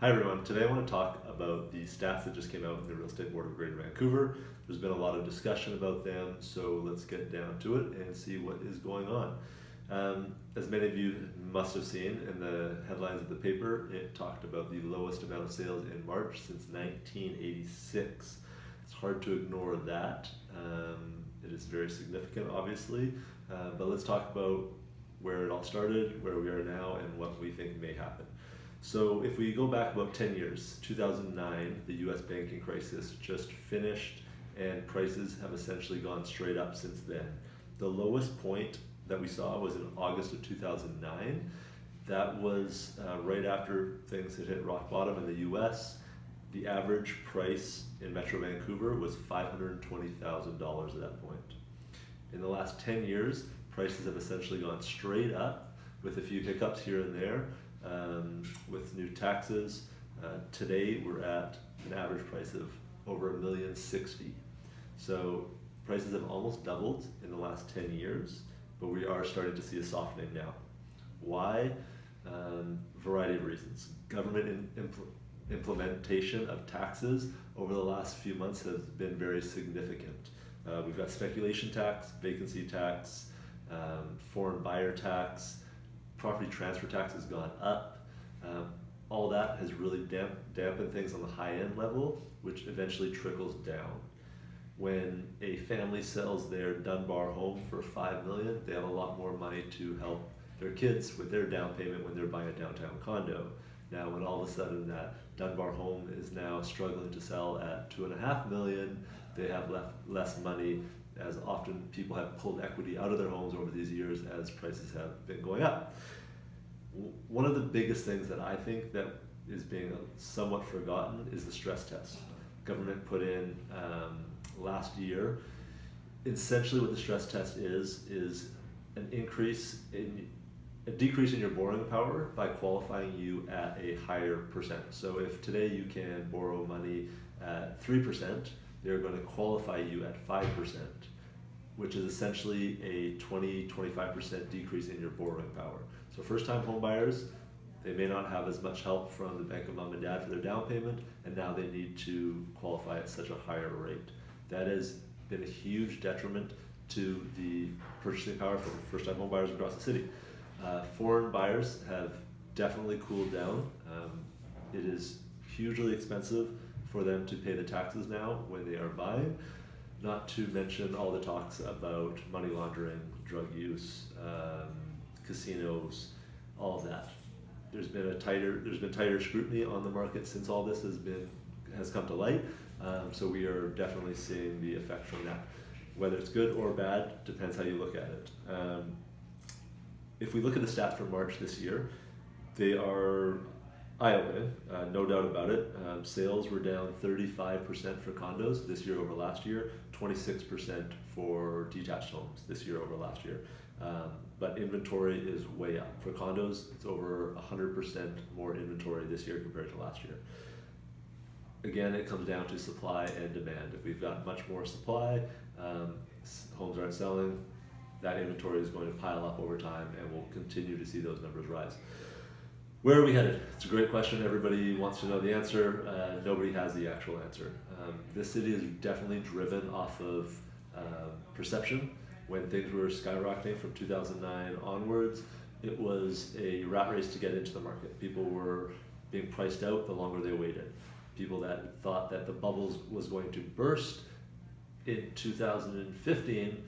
Hi everyone, today I want to talk about the stats that just came out in the Real Estate Board of Greater Vancouver. There's been a lot of discussion about them, so let's get down to it and see what is going on. As many of you must have seen in the headlines of the paper, it talked about the lowest amount of sales in March since 1986. It's hard to ignore that. It is very significant, obviously, but let's talk about where it all started, where we are now, and what we think may happen. So if we go back about 10 years, 2009, the US banking crisis just finished and prices have essentially gone straight up since then. The lowest point that we saw was in August of 2009. That was right after things had hit rock bottom in the US. The average price in Metro Vancouver was $520,000 at that point. In the last 10 years, prices have essentially gone straight up with a few hiccups here and there. With new taxes, today we're at an average price of over $1,060,000. So prices have almost doubled in the last 10 years, but we are starting to see a softening now. Why? Variety of reasons. Government implementation of taxes over the last few months has been very significant. We've got speculation tax, vacancy tax, foreign buyer tax, property transfer tax has gone up. All that has really dampened things on the high-end level, which eventually trickles down. When a family sells their Dunbar home for $5 million, they have a lot more money to help their kids with their down payment when they're buying a downtown condo. Now, when all of a sudden that Dunbar home is now struggling to sell at $2.5 million, they have less money, as often people have pulled equity out of their homes over these years as prices have been going up. One of the biggest things that I think that is being somewhat forgotten is the stress test. Government put in last year. Essentially what the stress test is a decrease in your borrowing power by qualifying you at a higher percent. So if today you can borrow money at 3%, they're going to qualify you at 5%, which is essentially a 20-25% decrease in your borrowing power. So first-time home buyers, they may not have as much help from the bank of mom and dad for their down payment, and now they need to qualify at such a higher rate. That has been a huge detriment to the purchasing power for first-time home buyers across the city. Foreign buyers have definitely cooled down. It is hugely expensive for them to pay the taxes now when they are buying, not to mention all the talks about money laundering, drug use, casinos, all of that. There's been tighter scrutiny on the market since all this has come to light. So we are definitely seeing the effect from that. Whether it's good or bad depends how you look at it. If we look at the stats for March this year, they are eye-opening, no doubt about it. Sales were down 35% for condos this year over last year, 26% for detached homes this year over last year. But inventory is way up. For condos, it's over 100% more inventory this year compared to last year. Again, it comes down to supply and demand. If we've got much more supply, homes aren't selling, that inventory is going to pile up over time, and we'll continue to see those numbers rise. Where are we headed? It's a great question. Everybody wants to know the answer. Nobody has the actual answer. This city is definitely driven off of perception. When things were skyrocketing from 2009 onwards, it was a rat race to get into the market. People were being priced out the longer they waited. People that thought that the bubble was going to burst in 2015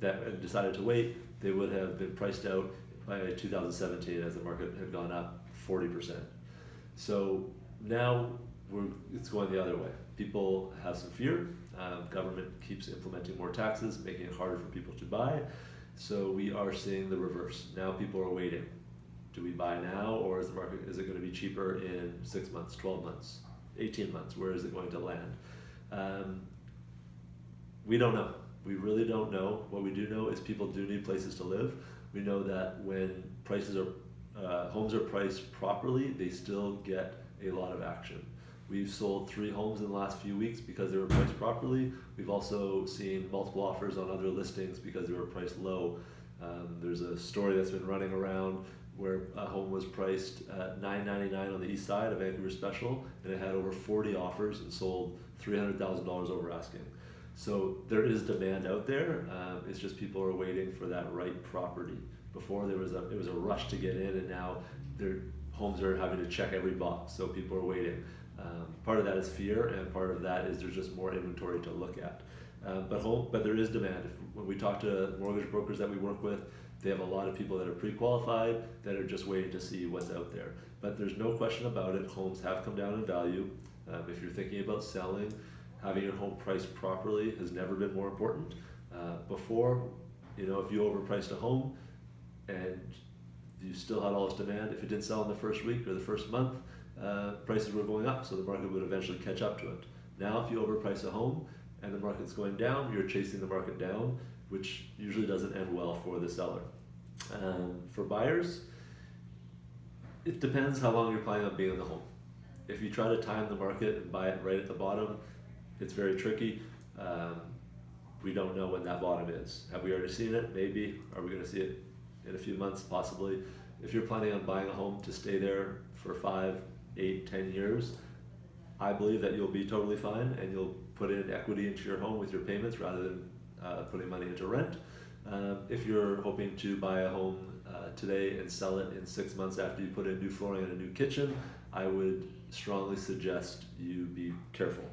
that decided to wait, they would have been priced out by 2017 as the market had gone up 40%. So now it's going the other way. People have some fear. Government keeps implementing more taxes, making it harder for people to buy. So we are seeing the reverse. Now people are waiting. Do we buy now, or is it going to be cheaper in 6 months, 12 months, 18 months? Where is it going to land? We don't know. We really don't know. What we do know is people do need places to live. We know that when homes are priced properly, they still get a lot of action. We've sold 3 homes in the last few weeks because they were priced properly. We've also seen multiple offers on other listings because they were priced low. There's a story that's been running around where a home was priced at $999 on the east side of Vancouver Special, and it had over 40 offers and sold $300,000 over asking. So there is demand out there. It's just people are waiting for that right property. Before it was a rush to get in, and now their homes are having to check every box. So people are waiting. Part of that is fear, and part of that is there's just more inventory to look at. But there is demand. When we talk to mortgage brokers that we work with, they have a lot of people that are pre-qualified that are just waiting to see what's out there. But there's no question about it. Homes have come down in value. If you're thinking about selling, having your home priced properly has never been more important. Before, if you overpriced a home and you still had all this demand, if it didn't sell in the first week or the first month, prices were going up, so the market would eventually catch up to it. Now, if you overprice a home and the market's going down, you're chasing the market down, which usually doesn't end well for the seller. For buyers, it depends how long you're planning on being in the home. If you try to time the market and buy it right at the bottom, it's very tricky. We don't know when that bottom is. Have we already seen it? Maybe. Are we going to see it in a few months? Possibly. If you're planning on buying a home to stay there for 5, 8, 10 years, I believe that you'll be totally fine, and you'll put in equity into your home with your payments rather than putting money into rent. If you're hoping to buy a home today and sell it in 6 months after you put in new flooring and a new kitchen, I would strongly suggest you be careful.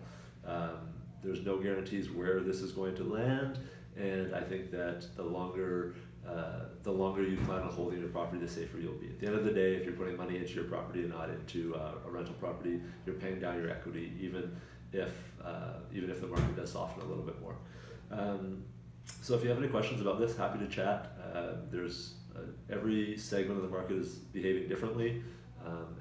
There's no guarantees where this is going to land, and I think that the longer you plan on holding your property, the safer you'll be. At the end of the day, if you're putting money into your property and not into a rental property, you're paying down your equity, even if the market does soften a little bit more. So if you have any questions about this, happy to chat. Every segment of the market is behaving differently.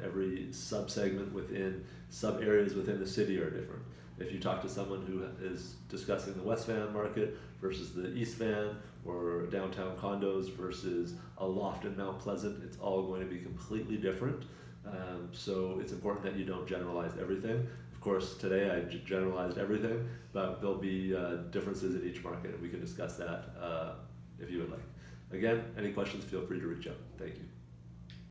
Every sub-segment within sub-areas within the city are different. If you talk to someone who is discussing the West Van market versus the East Van, or downtown condos versus a loft in Mount Pleasant, it's all going to be completely different. So it's important that you don't generalize everything. Of course, today I generalized everything, but there'll be differences in each market, and we can discuss that if you would like. Again, any questions, feel free to reach out. Thank you.